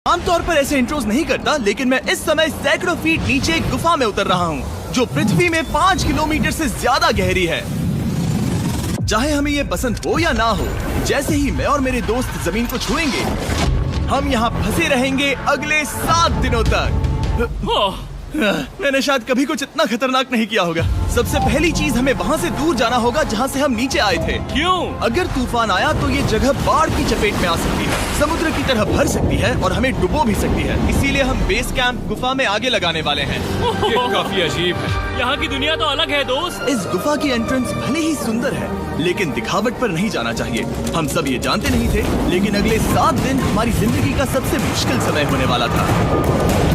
आमतौर पर ऐसे इंट्रोज नहीं करता, लेकिन मैं इस समय सैकड़ों फीट नीचे एक गुफा में उतर रहा हूँ जो पृथ्वी में 5 किलोमीटर से ज्यादा गहरी है। चाहे हमें ये पसंद हो या ना हो, जैसे ही मैं और मेरे दोस्त जमीन को छुएंगे, हम यहाँ फंसे रहेंगे अगले 7 दिनों तक। मैंने शायद कभी कुछ इतना खतरनाक नहीं किया होगा। सबसे पहली चीज, हमें वहाँ से दूर जाना होगा जहाँ से हम नीचे आए थे। क्यों? अगर तूफान आया तो ये जगह बाढ़ की चपेट में आ सकती है, समुद्र की तरह भर सकती है और हमें डुबो भी सकती है। इसीलिए हम बेस कैंप गुफा में आगे लगाने वाले हैं। ये काफी अजीब है। यहाँ की दुनिया तो अलग है दोस्त। इस गुफा की एंट्रेंस भले ही सुंदर है, लेकिन दिखावट पर नहीं जाना चाहिए। हम सब ये जानते नहीं थे, लेकिन अगले 7 दिन हमारी जिंदगी का सबसे मुश्किल समय होने वाला था।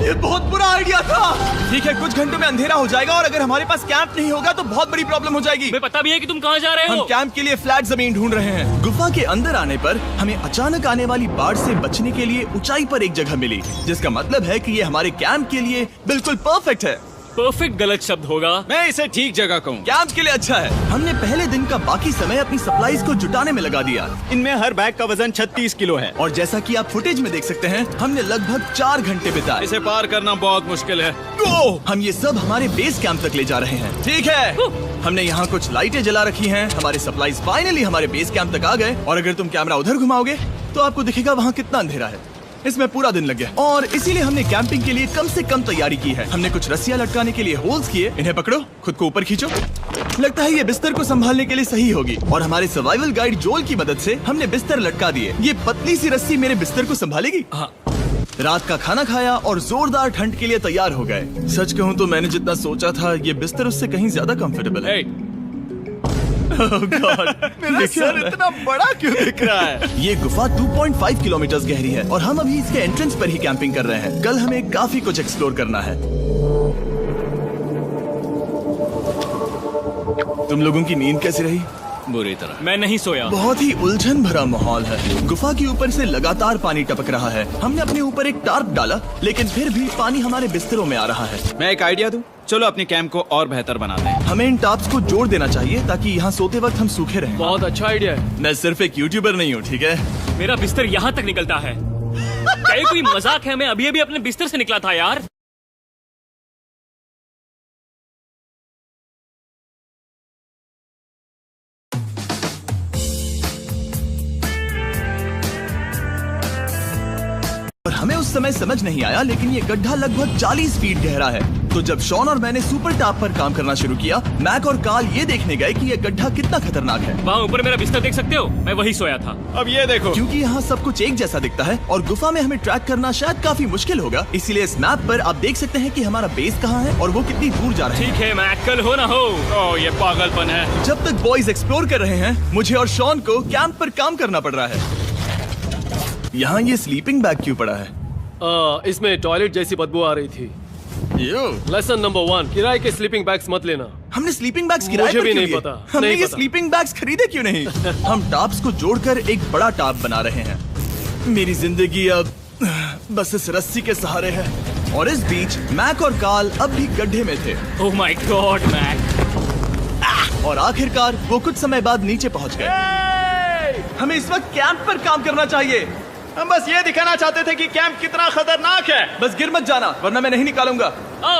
ये बहुत बुरा आइडिया था। ठीक है, कुछ घंटों में अंधेरा हो जाएगा और अगर हमारे पास कैंप नहीं होगा तो बहुत बड़ी प्रॉब्लम हो जाएगी। हमें पता भी है कि तुम कहाँ जा रहे हो। हम कैंप के लिए फ्लैट जमीन ढूंढ रहे हैं। गुफा के अंदर आने पर हमें अचानक आने वाली बाढ़ से बचने के लिए ऊंचाई पर एक जगह मिली, जिसका मतलब है कि ये हमारे कैंप के लिए बिल्कुल परफेक्ट है। परफेक्ट गलत शब्द होगा। मैं इसे ठीक जगह कहूँ। कैंप के लिए अच्छा है। हमने पहले दिन का बाकी समय अपनी सप्लाईज को जुटाने में लगा दिया। इनमें हर बैग का वजन 36 किलो है और जैसा कि आप फुटेज में देख सकते हैं, हमने लगभग 4 घंटे बिताए। इसे पार करना बहुत मुश्किल है। हम ये सब हमारे बेस कैंप तक ले जा रहे हैं। ठीक है, हमने यहाँ कुछ लाइटें जला रखी हैं। हमारे सप्लाईज फाइनली हमारे बेस कैंप तक आ गए और अगर तुम कैमरा उधर घुमाओगे तो आपको दिखेगा वहाँ कितना अंधेरा है। इसमें पूरा दिन लग गया और इसीलिए हमने कैंपिंग के लिए कम से कम तैयारी की है। हमने कुछ रस्सियां लटकाने के लिए होल्स किए। इन्हें पकड़ो, खुद को ऊपर खींचो। लगता है ये बिस्तर को संभालने के लिए सही होगी और हमारे सर्वाइवल गाइड जोल की मदद से हमने बिस्तर लटका दिए। ये पतली सी रस्सी मेरे बिस्तर को संभालेगी। हाँ। रात का खाना खाया और जोरदार ठंड के लिए तैयार हो गए। सच कहूँ तो मैंने जितना सोचा था, ये बिस्तर उससे कहीं ज्यादा कंफर्टेबल है। Oh God, मेरा सर इतना बड़ा क्यों दिख रहा है? ये गुफा 2.5 किलोमीटर गहरी है और हम अभी इसके एंट्रेंस पर ही कैंपिंग कर रहे हैं। कल हमें काफी कुछ एक्सप्लोर करना है। तुम लोगों की नींद कैसी रही? बुरी तरह। मैं नहीं सोया। बहुत ही उलझन भरा माहौल है। गुफा के ऊपर से लगातार पानी टपक रहा है। हमने अपने ऊपर एक टार्प डाला, लेकिन फिर भी पानी हमारे बिस्तरों में आ रहा है। मैं एक आइडिया दूं? चलो अपने कैंप को और बेहतर बनाते हैं। हमें इन टार्प्स को जोड़ देना चाहिए ताकि यहाँ सोते वक्त हम सूखे रहें। बहुत अच्छा आइडिया है। मैं सिर्फ एक यूट्यूबर नहीं हूँ, ठीक है? मेरा बिस्तर यहाँ तक निकलता है। क्या ये कोई मजाक है? मैं अभी अभी अपने बिस्तर से निकला था यार। हमें उस समय समझ नहीं आया, लेकिन ये गड्ढा लगभग 40 फीट गहरा है। तो जब शॉन और मैंने सुपर टॉप पर काम करना शुरू किया, मैक और कार्ल ये देखने गए कि ये गड्ढा कितना खतरनाक है। वहाँ ऊपर मेरा बिस्तर देख सकते हो? मैं वही सोया था। अब ये देखो, क्योंकि यहाँ सब कुछ एक जैसा दिखता है और गुफा में हमें ट्रैक करना शायद काफी मुश्किल होगा, इसीलिए इस मैप पर आप देख सकते हैं कि हमारा बेस कहाँ है और वो कितनी दूर जा रहे हैं। ठीक है, मैक कल हो ना हो। ओह ये पागलपन है। जब तक बॉयज एक्सप्लोर कर रहे हैं, मुझे और शॉन को कैंप पर काम करना पड़ रहा है। यहाँ ये स्लीपिंग बैग क्यों पड़ा है? इसमें टॉयलेट जैसी बदबू आ रही थी। लेसन नंबर 1, किराए के स्लीपिंग बैग्स मत लेना। हमने स्लीपिंग बैग्स किराए मुझे पर भी क्यों नहीं लिए? पता, हमने नहीं ये पता। स्लीपिंग बैग्स खरीदे क्यों नहीं? हम टॉप्स को जोड़कर एक बड़ा टॉप बना रहे हैं। मेरी जिंदगी अब बस इस रस्सी के सहारे है। और इस बीच मैक और कार्ल अब भी गड्ढे में थे। Oh my God Mac. और आखिरकार वो कुछ समय बाद नीचे पहुंच गए। हमें इस वक्त कैंप पर काम करना चाहिए। हम बस ये दिखाना चाहते थे कि कैंप कितना खतरनाक है। बस गिर मत जाना, वरना मैं नहीं निकालूंगा।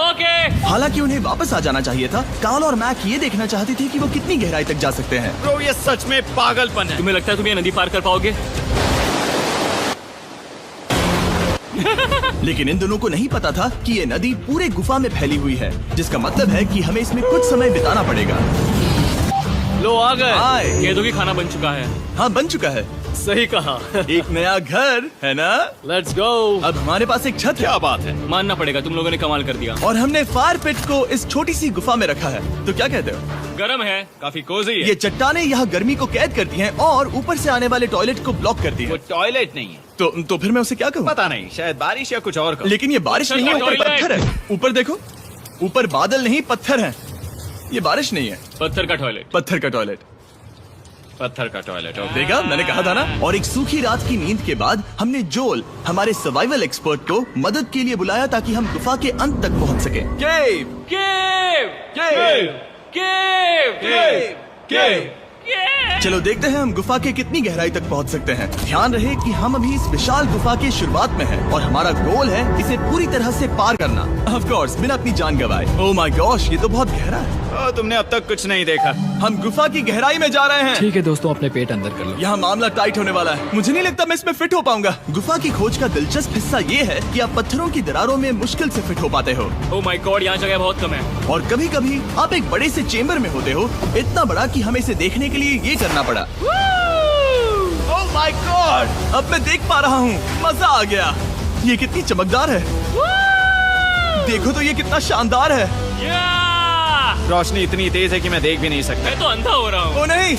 ओके। हालांकि उन्हें वापस आ जाना चाहिए था। कार्ल और मैक ये देखना चाहते थे कि वो कितनी गहराई तक जा सकते हैं। ब्रो ये सच में पागलपन है। तुम्हें लगता है तुम ये नदी पार कर पाओगे? लेकिन इन दोनों को नहीं पता था कि ये नदी पूरे गुफा में फैली हुई है, जिसका मतलब है कि हमें इसमें कुछ समय बिताना पड़ेगा। लो आ गए। हाय। कह दो कि खाना बन चुका है। हाँ, बन चुका है। सही कहा। एक नया घर है ना? Let's go. अब हमारे पास एक छत है। क्या बात है। मानना पड़ेगा, तुम लोगों ने कमाल कर दिया। और हमने फायर पिट को इस छोटी सी गुफा में रखा है। तो क्या कहते हो? गरम है। काफी कोजी है। ये चट्टानें यहाँ गर्मी को कैद करती हैं और ऊपर से आने वाले टॉयलेट को ब्लॉक करती वो हैं। टॉयलेट नहीं है। तो फिर मैं उसे क्या कहूँ? पता नहीं, शायद बारिश या कुछ और। लेकिन ये बारिश नहीं है, ऊपर टॉयलेट। पत्थर है। ऊपर देखो, ऊपर बादल नहीं पत्थर है। ये बारिश नहीं है, पत्थर का टॉयलेट। पत्थर का टॉयलेट। पत्थर का टॉयलेट। देखा, मैंने कहा था ना। और एक सूखी रात की नींद के बाद हमने जोल, हमारे सर्वाइवल एक्सपर्ट को मदद के लिए बुलाया ताकि हम गुफा के अंत तक पहुंच सके। केव, केव, केव, केव, केव, केव। केव। चलो देखते हैं हम गुफा के कितनी गहराई तक पहुंच सकते हैं। ध्यान रहे कि हम अभी इस विशाल गुफा के शुरुआत में हैं और हमारा गोल है इसे पूरी तरह से पार करना। ऑफ कोर्स बिना अपनी जान गंवाए। ओह माय गॉश, ये तो बहुत गहरा है। तुमने अब तक कुछ नहीं देखा। हम गुफा की गहराई में जा रहे हैं। ठीक है दोस्तों, अपने पेट अंदर कर लो। यहाँ मामला टाइट होने वाला है। मुझे नहीं लगता मैं इसमें फिट हो पाऊंगा। गुफा की खोज का दिलचस्प हिस्सा ये है कि आप पत्थरों की दरारों में मुश्किल से फिट हो पाते हो ओह माय गॉड, यहाँ जगह बहुत कम है। और कभी कभी आप एक बड़े से चेम्बर में होते हो, इतना बड़ा कि हमें इसे देखने के लिए ये करना पड़ा। ओह माय गॉड, अब मैं देख पा रहा हूँ, मजा आ गया। ये कितनी चमकदार है। देखो तो ये कितना शानदार है। रोशनी इतनी तेज है कि मैं देख भी नहीं सकता। मैं तो अंधा हो रहा हूँ। ओ नहीं,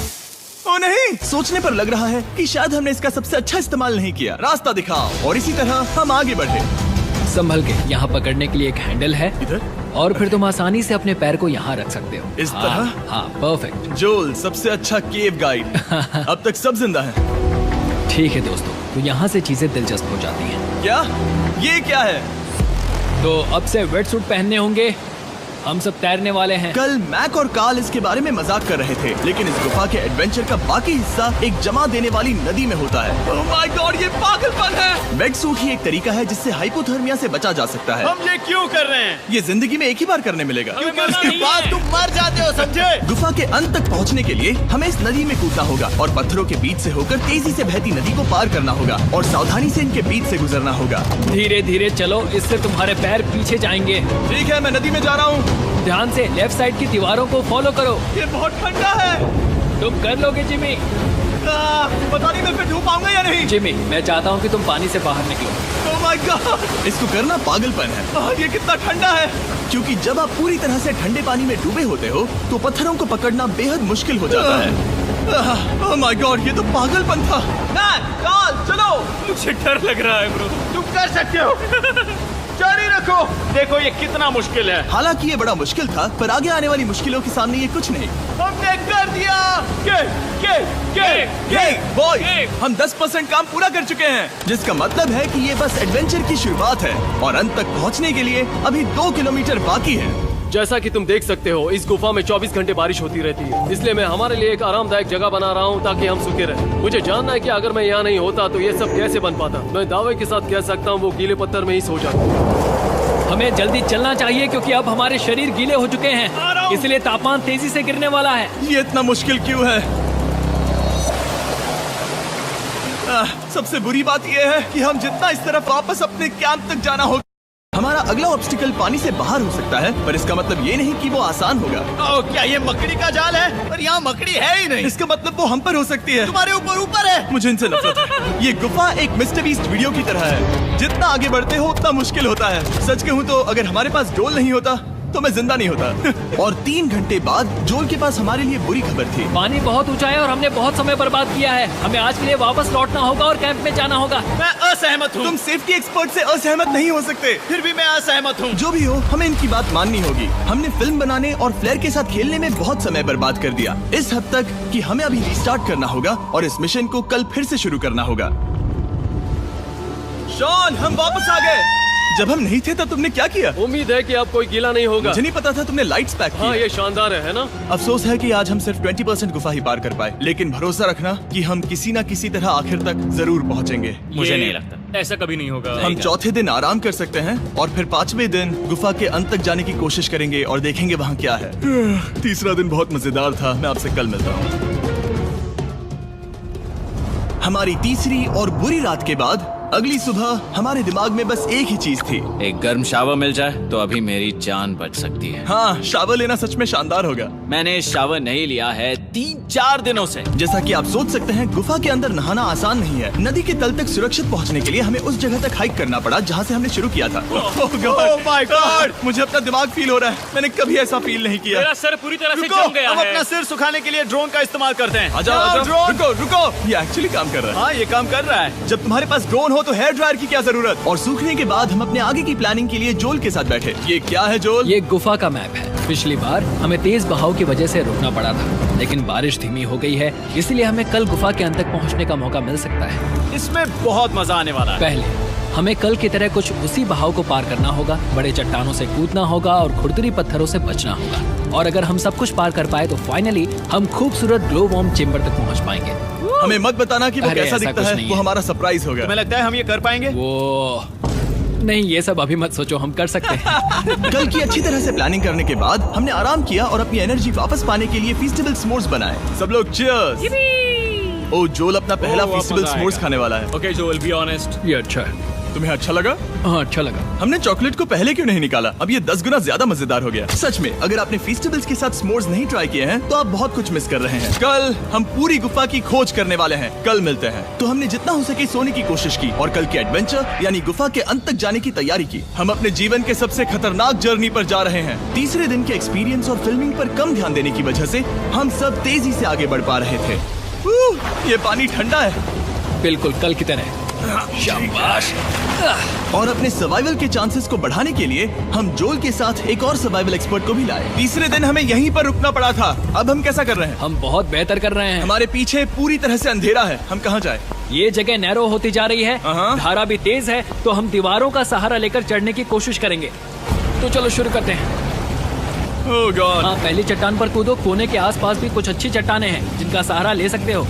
ओ नहीं, सोचने पर लग रहा है कि शायद हमने इसका सबसे अच्छा इस्तेमाल नहीं किया। रास्ता दिखाओ। और इसी तरह हम आगे बढ़े। संभल के, यहाँ पकड़ने के लिए एक हैंडल है इधर और फिर तुम आसानी से अपने पैर को यहाँ रख सकते हो। इस हाँ, तरह? हाँ, परफेक्ट। जोल सबसे अच्छा केव गाइड। अब तक सब जिंदा हैं। ठीक है दोस्तों, तो यहाँ से चीजें दिलचस्प हो जाती हैं। क्या? ये क्या है? तो अब से वेट सूट पहनने होंगे। हम सब तैरने वाले हैं। कल मैक और कार्ल इसके बारे में मजाक कर रहे थे, लेकिन इस गुफा के एडवेंचर का बाकी हिस्सा एक जमा देने वाली नदी में होता है। ओह माय गॉड, ये पागलपन है। वेट सूट ही एक तरीका है जिससे हाइपोथर्मिया से बचा जा सकता है। हम ये क्यों कर रहे हैं? ये जिंदगी में एक ही बार करने मिलेगा। क्योंकि उसके बाद तुम मर जाते हो, समझे? गुफा के अंत तक पहुंचने के लिए हमें इस नदी में कूदना होगा और पत्थरों के बीच से होकर तेजी से बहती नदी को पार करना होगा और सावधानी से इनके बीच से गुजरना होगा। धीरे धीरे चलो, इससे तुम्हारे पैर पीछे जाएंगे। ठीक है, मैं नदी में जा रहा हूँ। ध्यान से लेफ्ट साइड की दीवारों को फॉलो करो। ये बहुत ठंडा है। तुम कर लोगे जिमी। पता नहीं मैं फिर डूब पाऊंगा या नहीं। जिमी, मैं चाहता हूँ कि तुम पानी से बाहर निकलो। ओह माय गॉड, इसको करना पागलपन है। ये कितना ठंडा है। क्योंकि जब आप पूरी तरह से ठंडे पानी में डूबे होते हो तो पत्थरों को पकड़ना बेहद मुश्किल हो जाता है। ओह माय गॉड, ये तो पागलपन था। चलो। मुझे डर लग रहा है ब्रो। तुम कर सकते हो। जारी रखो। देखो ये कितना मुश्किल है। हालांकि ये बड़ा मुश्किल था, पर आगे आने वाली मुश्किलों के सामने ये कुछ नहीं। हमने कर दिया। बॉय, हम 10% काम पूरा कर चुके हैं, जिसका मतलब है कि ये बस एडवेंचर की शुरुआत है और अंत तक पहुंचने के लिए अभी 2 किलोमीटर बाकी है। जैसा कि तुम देख सकते हो, इस गुफा में 24 घंटे बारिश होती रहती है। इसलिए मैं हमारे लिए एक आरामदायक जगह बना रहा हूँ ताकि हम सूखे रहें। मुझे जानना है कि अगर मैं यहाँ नहीं होता तो ये सब कैसे बन पाता। मैं दावे के साथ कह सकता हूँ वो गीले पत्थर में ही सो जाता। हमें जल्दी चलना चाहिए क्योंकि अब हमारे शरीर गीले हो चुके हैं, इसलिए तापमान तेजी से गिरने वाला है। ये इतना मुश्किल क्यों है? सबसे बुरी बात यह है कि हम जितना इस तरफ वापस अपने कैंप तक जाना होगा, हमारा अगला ऑब्स्टिकल पानी से बाहर हो सकता है, पर इसका मतलब ये नहीं कि वो आसान होगा। क्या ये मकड़ी का जाल है? पर यहाँ मकड़ी है ही नहीं। इसका मतलब वो हम पर हो सकती है। तुम्हारे ऊपर है। मुझे इनसे नफरत है। ये गुफा एक मिस्टर बीस्ट वीडियो की तरह है। जितना आगे बढ़ते हो उतना मुश्किल होता है। सच कहूँ तो अगर हमारे पास डोल नहीं होता तो मैं जिंदा नहीं होता। और 3 घंटे बाद जोल के पास हमारे लिए बुरी खबर थी। पानी बहुत ऊंचा है और हमने बहुत समय बर्बाद किया है। हमें आज के लिए वापस लौटना होगा और कैंप में जाना होगा। मैं असहमत हूँ। तुम सेफ्टी एक्सपर्ट से असहमत नहीं हो सकते। फिर भी मैं असहमत हूँ। जो भी हो, हमें इनकी बात माननी होगी। हमने फिल्म बनाने और फ्लेयर के साथ खेलने में बहुत समय बर्बाद कर दिया, इस हद तक कि हमें अभी रिस्टार्ट करना होगा और इस मिशन को कल फिर से शुरू करना होगा। शॉन, हम वापस आ गए। जब हम नहीं थे तब तुमने क्या किया? उम्मीद है कि अब कोई गीला नहीं होगा। मुझे नहीं पता था तुमने लाइट्स पैक की। हाँ, ये शानदार है ना? अफसोस है कि आज हम सिर्फ 20% गुफा ही पार कर पाए, लेकिन भरोसा रखना कि हम किसी न किसी तरह आखिर तक जरूर पहुंचेंगे। मुझे नहीं लगता ऐसा कभी नहीं होगा। हम चौथे दिन आराम कर सकते हैं और फिर 5वें दिन गुफा के अंत तक जाने की कोशिश करेंगे और देखेंगे वहाँ क्या है। तीसरा दिन बहुत मजेदार था। मैं आपसे कल मिलता हूँ। हमारी तीसरी और बुरी रात के बाद अगली सुबह हमारे दिमाग में बस एक ही चीज थी। एक गर्म शावर मिल जाए तो अभी मेरी जान बच सकती है। हाँ, शावर लेना सच में शानदार होगा। मैंने शावर नहीं लिया है 3-4 दिनों से। जैसा कि आप सोच सकते हैं, गुफा के अंदर नहाना आसान नहीं है। नदी के तल तक सुरक्षित पहुंचने के लिए हमें उस जगह तक हाइक करना पड़ा जहां से हमने शुरू किया था। Oh my God! मुझे अपना दिमाग फील हो रहा है। मैंने कभी ऐसा फील नहीं किया। मेरा सर पूरी तरह से रुको, जम गया हम है। अपना सिर सुखाने के लिए ड्रोन का इस्तेमाल करते हैं। आजाओ, ड्रोन। रुको। ये एक्चुअली काम कर रहा है। हाँ, ये काम कर रहा है। जब तुम्हारे पास ड्रोन हो तो हेयर ड्रायर की क्या जरूरत। और सूखने के बाद हम अपने आगे की प्लानिंग के लिए जोल के साथ बैठे। ये क्या है जोल? ये गुफा का मैप है। पिछली बार हमें तेज बहाव की वजह से रुकना पड़ा था, लेकिन बारिश धीमी हो गई है, इसलिए हमें कल गुफा के अंत तक पहुंचने का मौका मिल सकता है। इसमें बहुत मजा आने वाला है। पहले हमें कल की तरह कुछ उसी बहाव को पार करना होगा। बड़े चट्टानों से कूदना होगा और खुरदुरी पत्थरों से बचना होगा। और अगर हम सब कुछ पार कर पाए तो फाइनली हम खूबसूरत ग्लो वार्म चेम्बर तक पहुंच पाएंगे। हमें मत बताना कि वो अरे, कैसा ऐसा दिखता कुछ है, नहीं वो है। हमारा सरप्राइज होगा। तुम्हें लगता है हम ये कर पाएंगे? वो नहीं, ये सब अभी मत सोचो, हम कर सकते हैं। कल की अच्छी तरह से प्लानिंग करने के बाद हमने आराम किया और अपनी एनर्जी वापस पाने के लिए फीस्टेबल स्मोर्स बनाए। सब लोग चीयर्स। ओ, जोल अपना पहला अब फीस्टेबल मजा स्मोर्स आएगा। खाने वाला है। Okay Joel, be honest. ये अच्छा है। तुम्हें अच्छा लगा? हाँ, अच्छा लगा। हमने चॉकलेट को पहले क्यों नहीं निकाला? अब ये 10 गुना ज्यादा मजेदार हो गया। सच में, अगर आपने फीस्टेबल्स के साथ स्मोर्स नहीं ट्राई किए हैं तो आप बहुत कुछ मिस कर रहे हैं। कल हम पूरी गुफा की खोज करने वाले हैं। कल मिलते हैं। तो हमने जितना हो सके सोने की कोशिश की और कल के एडवेंचर यानी गुफा के अंत तक जाने की तैयारी की। हम अपने जीवन के सबसे खतरनाक जर्नी पर जा रहे हैं। तीसरे दिन के एक्सपीरियंस और फिल्मिंग पर कम ध्यान देने की वजह से हम सब तेजी से आगे बढ़ पा रहे थे। ये पानी ठंडा है। बिल्कुल कल की तरह। शाबाश। और अपने सर्वाइवल के चांसेस को बढ़ाने के लिए हम जोल के साथ एक और सर्वाइवल एक्सपर्ट को भी लाए। तीसरे दिन हमें यहीं पर रुकना पड़ा था। अब हम कैसा कर रहे हैं? हम बहुत बेहतर कर रहे हैं। हमारे पीछे पूरी तरह से अंधेरा है। हम कहाँ जाए? ये जगह नैरो होती जा रही है, हाँ। धारा भी तेज है, तो हम दीवारों का सहारा लेकर चढ़ने की कोशिश करेंगे। तो चलो शुरू करते हैं। ओह गॉड। हाँ, पहली चट्टान पर कूदो। कोने के आसपास भी कुछ अच्छी चट्टानें हैं जिनका सहारा ले सकते हो।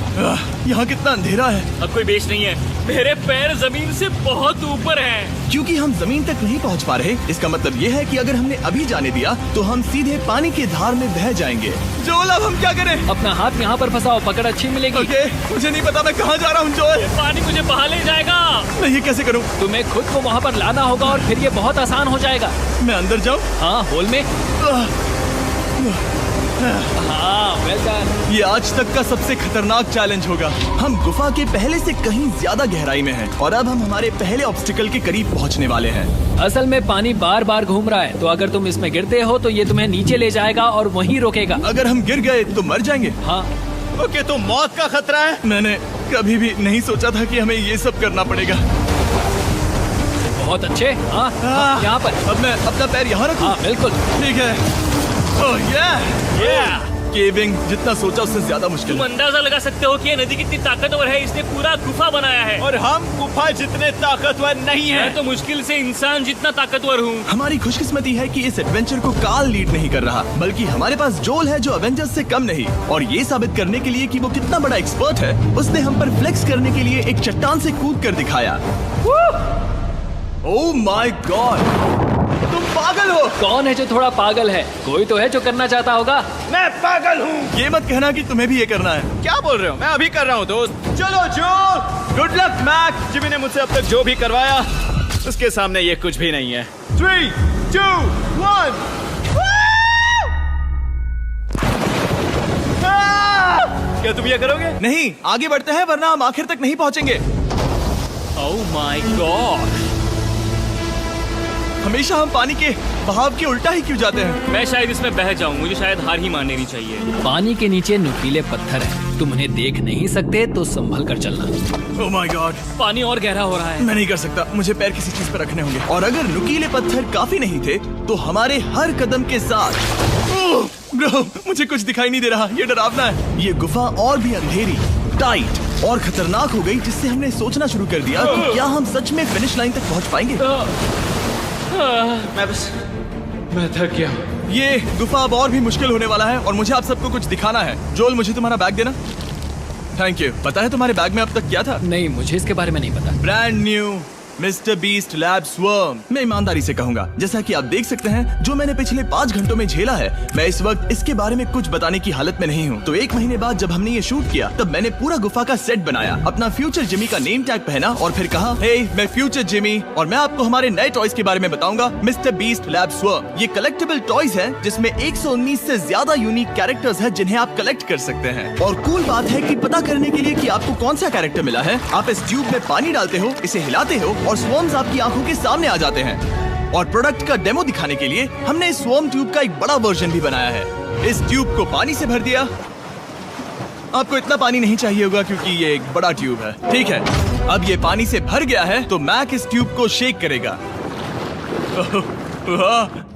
यहाँ कितना अंधेरा है। अब कोई बेस नहीं है। मेरे पैर जमीन से बहुत ऊपर हैं। क्योंकि हम जमीन तक नहीं पहुँच पा रहे, इसका मतलब ये है कि अगर हमने अभी जाने दिया तो हम सीधे पानी की धार में बह जाएंगे। जोल, अब हम क्या करें? अपना हाथ यहाँ पर फंसाओ, पकड़ अच्छी मिलेगी। ओके, मुझे नहीं पता मैं कहाँ जा रहा हूँ जोल। पानी मुझे बहा ले जाएगा। मैं ये कैसे करूँ? तुम्हें खुद को वहाँ पर लाना होगा और फिर ये बहुत आसान हो जाएगा। मैं अंदर जाऊँ? हाँ, होल में। हाँ, वेल डन। ये आज तक का सबसे खतरनाक चैलेंज होगा। हम गुफा के पहले से कहीं ज्यादा गहराई में हैं और अब हम हमारे पहले ऑब्स्टिकल के करीब पहुंचने वाले हैं। असल में पानी बार बार घूम रहा है, तो अगर तुम इसमें गिरते हो तो ये तुम्हें नीचे ले जाएगा और वहीं रोकेगा। अगर हम गिर गए तो मर जाएंगे। हाँ, ओके, तो मौत का खतरा है। मैंने कभी भी नहीं सोचा था कि हमें ये सब करना पड़ेगा। बहुत अच्छे। हाँ, हाँ, यहाँ पर। अब मैं अपना पैर यहाँ रखूं? हाँ, बिल्कुल। ठीक है। ओह yeah! केविंग जितना सोचा उससे ज्यादा मुश्किल तुम है। अंदाजा लगा सकते हो कि ये नदी कितनी ताकतवर है। इसने पूरा गुफा बनाया है। और हम गुफा जितने ताकतवर नहीं मैं हैं। तो मुश्किल से इंसान जितना ताकतवर हूँ। हमारी खुशकिस्मती है कि इस एडवेंचर को काल लीड नहीं कर रहा, बल्कि हमारे पास जोल है जो अवेंजर्स से कम नहीं। और ये साबित करने के लिए कि वो कितना बड़ा एक्सपर्ट है, उसने हम पर फ्लेक्स करने के लिए एक चट्टान से कूद कर दिखाया। ओह माय गॉड, तुम पागल हो। कौन है जो थोड़ा पागल है? कोई तो है जो करना चाहता होगा। मैं पागल हूँ। ये मत कहना कि तुम्हें भी ये करना है। क्या बोल रहे हो? मैं अभी कर रहा हूँ दोस्त। चलो जो, गुड लक मैक। जिमी ने मुझसे अब तक जो भी करवाया उसके सामने ये कुछ भी नहीं है। 3, 2, 1। क्या तुम ये करोगे? नहीं, आगे बढ़ते हैं वरना हम आखिर तक नहीं पहुंचेंगे। ओह माय गॉड। हमेशा हम पानी के बहाव के उल्टा ही क्यों जाते हैं? मैं शायद इसमें बह जाऊं। मुझे शायद हार ही मान लेनी चाहिए। पानी के नीचे नुकीले पत्थर हैं। तुम उन्हें देख नहीं सकते तो संभल कर चलना। ओह माय गॉड, पानी और गहरा हो रहा है। मैं नहीं कर सकता। मुझे पैर किसी चीज पर रखने होंगे। और अगर नुकीले पत्थर काफी नहीं थे तो हमारे हर कदम के साथ ब्रो, मुझे कुछ दिखाई नहीं दे रहा। ये डरावना है। ये गुफा और भी अंधेरी, टाइट और खतरनाक हो गई, जिससे हमने सोचना शुरू कर दिया कि क्या हम सच में फिनिश लाइन तक पहुंच पाएंगे। मैं थक गया। ये गुफा अब और भी मुश्किल होने वाला है और मुझे आप सबको कुछ दिखाना है। जोल, मुझे तुम्हारा बैग देना। Thank you. पता है तुम्हारे बैग में अब तक क्या था? नहीं, मुझे इसके बारे में नहीं पता। Brand new mister beast lab swarm. मैं ईमानदारी से कहूंगा, जैसा कि आप देख सकते हैं, जो मैंने पिछले 5 घंटों में झेला है, मैं इस वक्त इसके बारे में कुछ बताने की हालत में नहीं हूँ। तो 1 महीने बाद जब हमने ये शूट किया, तब मैंने पूरा गुफा का सेट बनाया, अपना फ्यूचर जिमी का नेम टैग पहना और फिर कहा, हे मैं फ्यूचर जिमी और मैं आपको हमारे नए टॉयज के बारे में बताऊंगा, मिस्टर बीस्ट लैब स्वर्म। ये कलेक्टेबल टॉयज है जिसमें 119 से ज्यादा यूनिक कैरेक्टर्स है जिन्हें आप कलेक्ट कर सकते हैं। और कूल बात है कि पता करने के लिए कि आपको कौन सा कैरेक्टर मिला है, आप इस ट्यूब में पानी डालते हो, इसे हिलाते हो और स्वर्म्स आपकी आंखों के सामने आ जाते हैं। और प्रोडक्ट का डेमो दिखाने के लिए हमने इस स्वॉर्म ट्यूब का एक बड़ा वर्जन भी बनाया है। इस ट्यूब को पानी से भर दिया। आपको इतना पानी नहीं चाहिए होगा क्योंकि ये एक बड़ा ट्यूब है। ठीक है, अब ये पानी से भर गया है तो मैक इस ट्यूब को शेक करेगा।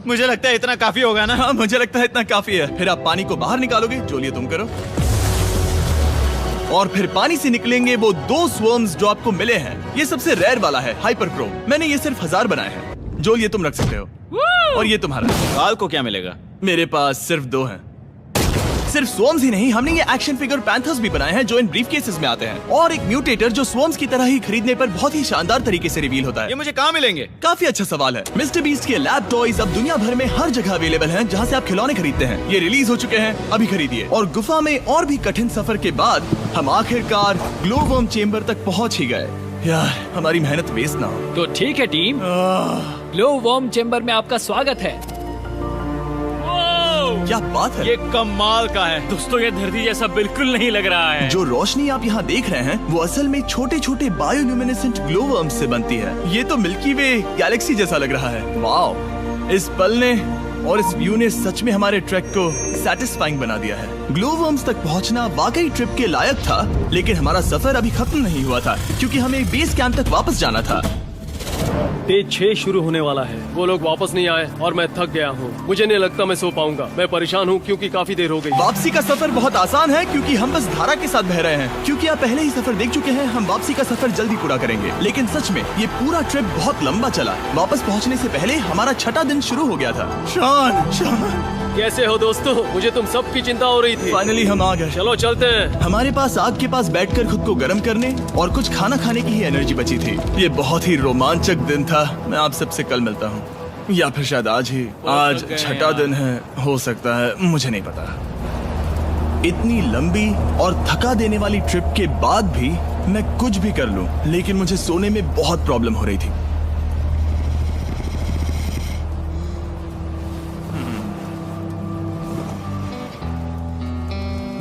मुझे लगता है इतना काफी होगा ना? हाँ, मुझे लगता है इतना काफी है। फिर आप पानी को बाहर निकालोगे। जो लिए तुम करो। और फिर पानी से निकलेंगे वो 2 स्वर्म्स जो आपको मिले हैं। ये सबसे रेयर वाला है, हाइपर क्रो। मैंने ये सिर्फ 1000 बनाए हैं। जोल, ये तुम रख सकते हो, और ये तुम्हारा। काल को क्या मिलेगा? मेरे पास सिर्फ 2 हैं। सिर्फ स्वर्म्स ही नहीं, हमने ये एक्शन फिगर पैंथर्स भी बनाए हैं जो इन ब्रीफकेसेस में आते हैं, और एक म्यूटेटर जो स्वर्म्स की तरह ही खरीदने पर बहुत ही शानदार तरीके से रिवील होता है। ये मुझे कहाँ मिलेंगे? काफी अच्छा सवाल है। मिस्टर बीस्ट के लैब टॉयज अब दुनिया भर में हर जगह अवेलेबल हैं जहां से आप खिलौने खरीदते हैं। ये रिलीज हो चुके हैं, अभी खरीदिए। और गुफा में और भी कठिन सफर के बाद हम आखिरकार ग्लो वर्म चेम्बर तक पहुंच ही गए। यार, हमारी मेहनत वेस्ट ना हो। तो ठीक है टीम, ग्लो वर्म चेम्बर में आपका स्वागत है। क्या बात है! ये कमाल का है। दोस्तों, ये धरती जैसा बिल्कुल नहीं लग रहा है। जो रोशनी आप यहाँ देख रहे हैं वो असल में छोटे छोटे बायोल्यूमिनेसेंट ग्लो वर्म्स से बनती है। ये तो मिल्की वे गैलेक्सी जैसा लग रहा है। वाओ! इस पल ने और इस व्यू ने सच में हमारे ट्रैक को सैटिस्फाइंग बना दिया है। ग्लो वर्म्स तक पहुँचना वाकई ट्रिप के लायक था, लेकिन हमारा सफर अभी खत्म नहीं हुआ था क्योंकि हमें बेस कैंप तक वापस जाना था। डे 6 शुरू होने वाला है। वो लोग वापस नहीं आए और मैं थक गया हूँ। मुझे नहीं लगता मैं सो पाऊंगा। मैं परेशान हूँ क्योंकि काफी देर हो गई। वापसी का सफर बहुत आसान है क्योंकि हम बस धारा के साथ बह रहे हैं। क्योंकि आप पहले ही सफर देख चुके हैं, हम वापसी का सफर जल्दी पूरा करेंगे। लेकिन सच में ये पूरा ट्रिप बहुत लंबा चला। वापस पहुँचने से पहले हमारा 6वां दिन शुरू हो गया था। शान, कैसे हो दोस्तों? मुझे तुम सबकी चिंता हो रही थी। फाइनली हम आ गए। चलो चलते हैं। हमारे पास आग के पास बैठकर खुद को गर्म करने और कुछ खाना खाने की ही एनर्जी बची थी। ये बहुत ही रोमांचक दिन था। मैं आप सबसे कल मिलता हूँ, या फिर शायद आज ही। आज 6वां दिन है, हो सकता है, मुझे नहीं पता। इतनी लंबी और थका देने वाली ट्रिप के बाद भी मैं कुछ भी कर लूं, लेकिन मुझे सोने में बहुत प्रॉब्लम हो रही थी।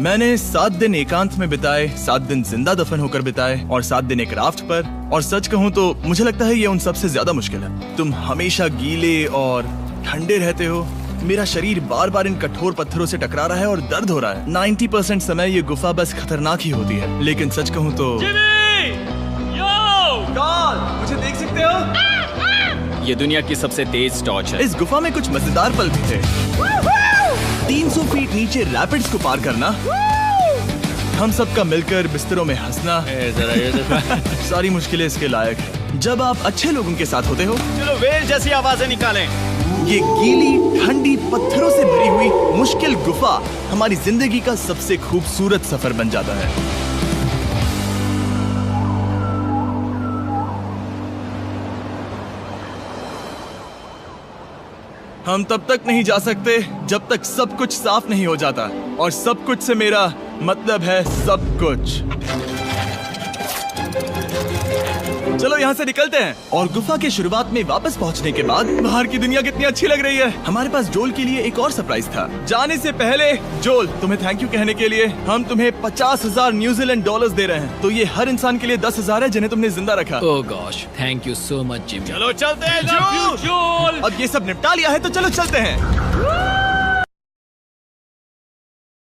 मैंने 7 दिन एकांत में बिताए, 7 दिन जिंदा दफन होकर बिताए और 7 दिन एक राफ्ट पर। और सच कहूं तो मुझे लगता है ये उन सबसे ज्यादा मुश्किल है। तुम हमेशा गीले और ठंडे रहते हो। मेरा शरीर बार बार इन कठोर पत्थरों से टकरा रहा है और दर्द हो रहा है। 90% समय ये गुफा बस खतरनाक ही होती है। लेकिन सच कहूं तो मुझे देख सकते हो? ये दुनिया की सबसे तेज टॉर्च है। इस गुफा में कुछ मजेदार पल भी थे। 300 फीट नीचे रैपिड्स को पार करना, हम सबका मिलकर बिस्तरों में हंसना, सारी मुश्किलें इसके लायक है जब आप अच्छे लोगों के साथ होते हो। चलो वेल जैसी आवाजें निकालें। ये गीली ठंडी पत्थरों से भरी हुई मुश्किल गुफा हमारी जिंदगी का सबसे खूबसूरत सफर बन जाता है। हम तब तक नहीं जा सकते जब तक सब कुछ साफ नहीं हो जाता, और सब कुछ से मेरा मतलब है सब कुछ। चलो यहाँ से निकलते हैं। और गुफा के शुरुआत में वापस पहुँचने के बाद बाहर की दुनिया कितनी अच्छी लग रही है। हमारे पास जोल के लिए एक और सरप्राइज था। जाने से पहले जोल, तुम्हें थैंक यू कहने के लिए हम तुम्हें 50,000 न्यूजीलैंड डॉलर्स दे रहे हैं। तो ये हर इंसान के लिए 10,000 है जिन्हें तुमने जिंदा रखा। Oh gosh, thank you so much Jimmy. चलो चलते हैं जोल। जोल, अब ये सब निपटा लिया है तो चलो चलते हैं।